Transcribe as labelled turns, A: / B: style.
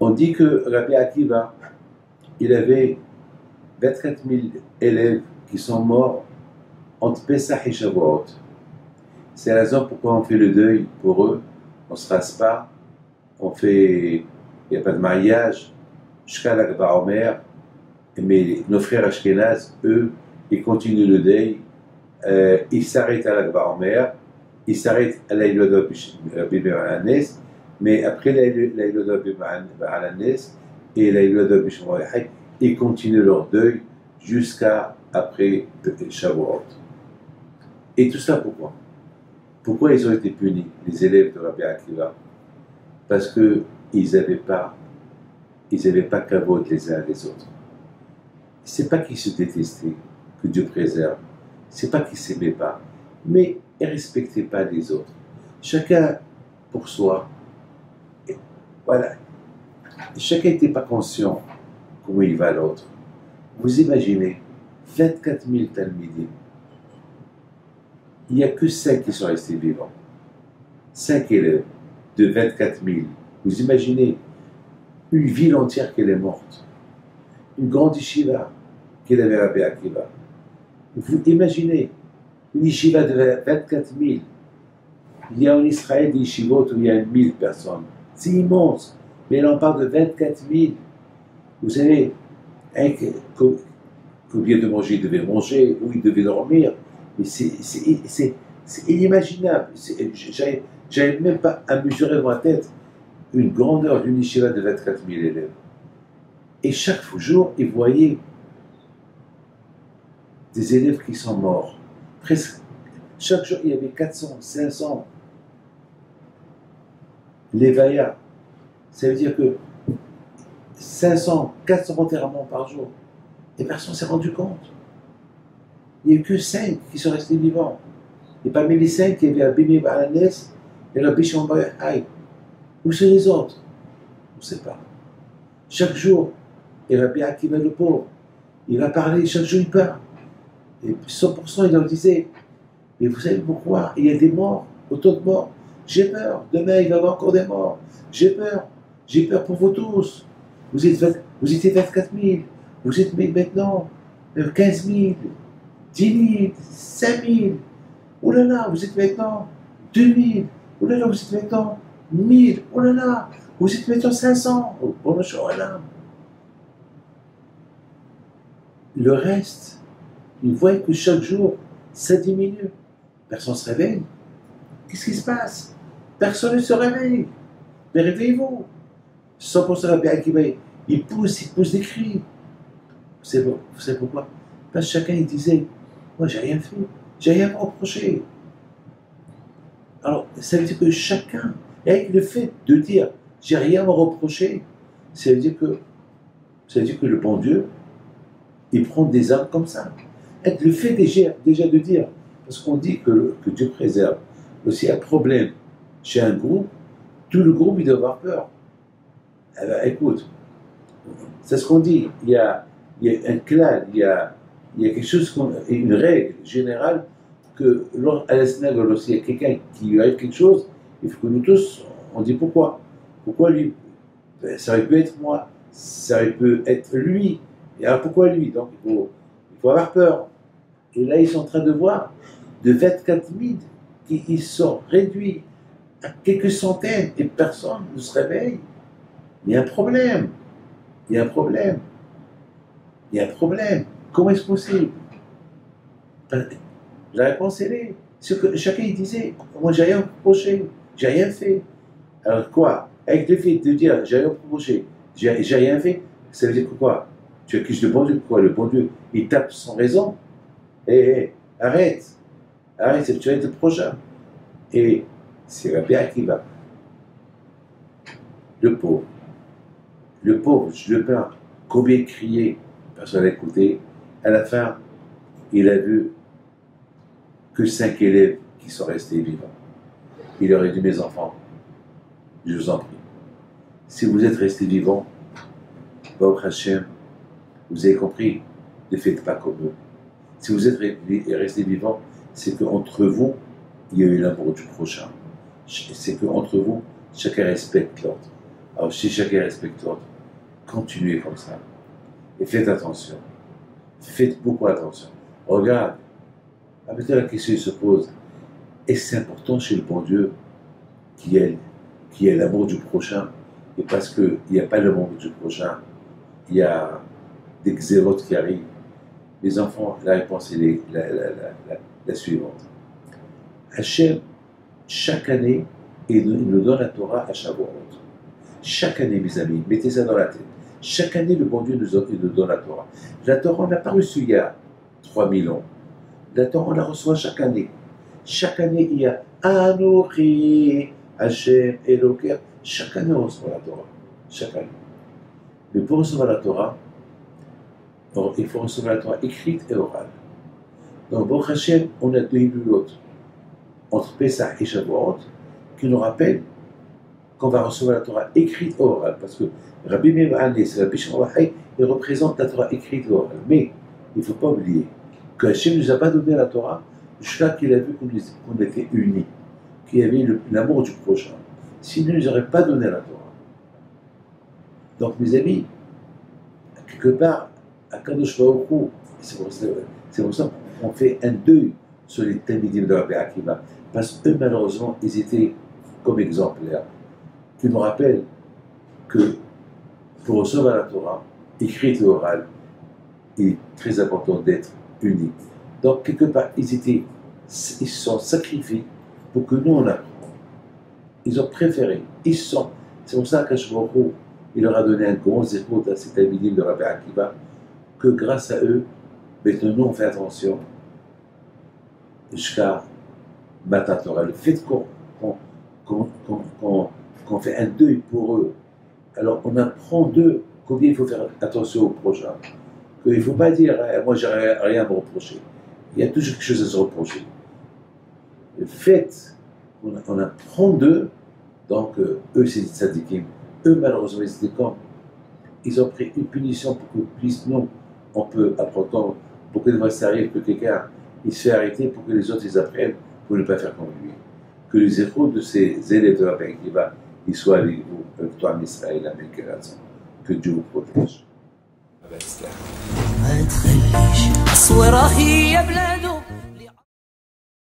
A: On dit que Rabbi Akiva, il avait 24 000 élèves qui sont morts entre Pessah et Shavuot. C'est la raison pourquoi on fait le deuil pour eux. On ne se rase pas, il n'y a pas de mariage, jusqu'à l'Akba Omer. Mais nos frères Ashkenaz, eux, ils continuent le deuil. Ils s'arrêtent à l'Akba Omer, ils s'arrêtent à l'Aïloda Bibaranes, mais après l'Aïloda Bibaranes et l'Aïloda Bishmoyahai, ils continuent leur deuil jusqu'à après Shavuot. Et tout ça pourquoi? Pourquoi ils ont été punis, les élèves de Rabbi Akiva? Parce qu'ils n'avaient pas kavod les uns les autres. C'est pas qu'ils se détestaient, que Dieu préserve. C'est pas qu'ils ne s'aimaient pas, mais ils ne respectaient pas les autres. Chacun pour soi. Et voilà. Chacun n'était pas conscient comment il va l'autre. Vous imaginez, 24 000 talmidim. Il n'y a que 5 qui sont restés vivants. 5 élèves de 24 000. Vous imaginez une ville entière qui est morte. Une grande yeshiva qu'il avait Rabbi Akiva. Vous imaginez une yeshiva de 24 000. Il y a en Israël des yeshivot où il y a 1000 personnes. C'est immense. Mais là, on parle de 24 000. Vous savez, combien de manger il devait manger, où il devait dormir. Mais c'est inimaginable. J'avais même pas à mesurer dans ma tête une grandeur d'une yeshiva de 24 000 élèves. Et chaque jour, ils voyaient des élèves qui sont morts. Presque chaque jour, il y avait 400, 500 lévaya. Ça veut dire que 500, 400 enterrements par jour. Et personne ne s'est rendu compte. Il n'y a eu que 5 qui sont restés vivants. Et parmi les 5, il y avait Rabbi Balanes et Rabbi Shimon bar Yochai. Où sont les autres? On ne sait pas. Chaque jour, et Rabbi Akiva le pauvre, il va parler, chaque jour il parle. Et 100% il leur disait, mais vous savez pourquoi il y a des morts, autant de morts? J'ai peur, demain il va y avoir encore des morts. J'ai peur pour vous tous. Vous étiez 24 000, vous êtes maintenant 15 000, 10 000, 5 000. Oh là là, vous êtes maintenant 2 000. Oh là là, vous êtes maintenant 1000. Oh là là, vous êtes maintenant 500. Oh là. Le reste, ils voient que chaque jour, ça diminue. Personne ne se réveille. Qu'est-ce qui se passe? Personne ne se réveille. Mais réveillez-vous. 100% Rabbi Akiva, il pousse des cris. Vous savez pourquoi? Parce que chacun il disait, moi j'ai rien fait, j'ai rien à me reprocher. Alors, ça veut dire que chacun, avec le fait de dire j'ai rien à me reprocher, ça veut dire que le bon Dieu, il prend des âmes comme ça. Et le fait déjà de dire, parce qu'on dit que Dieu préserve, aussi un problème chez un groupe, tout le groupe il doit avoir peur. Eh bien, écoute, c'est ce qu'on dit, il y a un clan, il y a quelque chose, une règle générale, que à la lorsqu'il y a quelqu'un qui lui arrive quelque chose, il faut que nous tous, on dit pourquoi. Pourquoi lui? Ça aurait pu être moi, ça aurait pu être lui. Et alors pourquoi lui? Donc il faut avoir peur. Et là ils sont en train de voir de 24 000 qui sont réduits à quelques centaines et personne ne se réveille. Il y a un problème. Il y a un problème. Il y a un problème. Comment est-ce possible? La réponse elle est. Ce que chacun il disait, moi j'ai rien reproché, j'ai rien fait. Alors quoi? Avec le fait de dire j'ai rien reproché, j'ai rien fait, ça veut dire que quoi? Tu accuses le bon Dieu, quoi? Le bon Dieu, il tape sans raison. Arrête, c'est tu vas être le prochain. Et c'est Rabbi Akiva. Le pauvre, je le plains. Combien il criait, personne n'a écouté. À la fin, il a vu que 5 élèves qui sont restés vivants. Il aurait dit, mes enfants, je vous en prie, si vous êtes restés vivants, Baruch Hashem, vous avez compris, ne faites pas comme eux. Si vous êtes restés vivants, c'est qu'entre vous, il y a eu l'amour du prochain. C'est qu'entre vous, chacun respecte l'autre. Alors si chacun respecte l'autre, continuez comme ça. Et faites attention. Faites beaucoup attention. Regarde, avec la question se pose, est-ce que c'est important chez le bon Dieu qui est l'amour du prochain? Et parce qu'il n'y a pas l'amour du prochain, il y a des xérotes qui arrivent. Les enfants, la réponse est la suivante. Hachem, chaque année, il nous donne la Torah à Shavuot. Chaque année, mes amis, mettez ça dans la tête. Chaque année, le bon Dieu nous donne la Torah. La Torah, on n'a pas reçu il y a 3000 ans. La Torah, on la reçoit chaque année. Chaque année, il y a Anochi, Hachem, Eloker. Chaque année, on reçoit la Torah. Chaque année. Mais pour recevoir la Torah, il faut recevoir la Torah écrite et orale. Donc, Baruch Hashem, on a deux hilulotes entre Pesach et Shavuot qui nous rappellent qu'on va recevoir la Torah écrite et orale. Parce que Rabbi Meir Hanès et Rabbi Shimon Bar Yochai, ils représentent la Torah écrite et orale. Mais il ne faut pas oublier que Hashem ne nous a pas donné la Torah jusqu'à qu'il a vu qu'on était unis, qu'il y avait l'amour du prochain. S'il ne nous aurait pas donné la Torah. Donc, mes amis, quelque part, à Kadosh Baruch Hu, c'est pour ça qu'on fait un deuil sur les Talmidim de Rabbi Akiva. Parce qu'eux, malheureusement, ils étaient comme exemplaires. Qui nous rappellent que pour recevoir la Torah, écrite et orale, il est très important d'être unis. Donc, quelque part, ils se sont sacrifiés pour que nous, on apprenne. Ils ont préféré. C'est pour ça qu'Hakadosh Baruch Hu, il leur a donné un grand zéro à ces Talmidim de Rabbi Akiva, que grâce à eux, maintenant nous, on fait attention jusqu'à Matan Torah. Le fait qu'on fait un deuil pour eux, alors on apprend d'eux combien il faut faire attention au prochain. Qu'il ne faut pas dire moi j'ai rien à me reprocher. Il y a toujours quelque chose à se reprocher. Le fait qu'on apprend d'eux, donc eux c'est des tzadikim, eux malheureusement ils étaient comme ils ont pris une punition pour que puisse nous on peut apprendre pour que des fois ça arrive que quelqu'un il se fait arrêter pour que les autres ils apprennent pour ne pas faire comme lui. Que les échos de ces élèves de la Rabbi Akiva ils soient avec vous, avec toi, Israël, avec Kératzon. Que Dieu vous protège.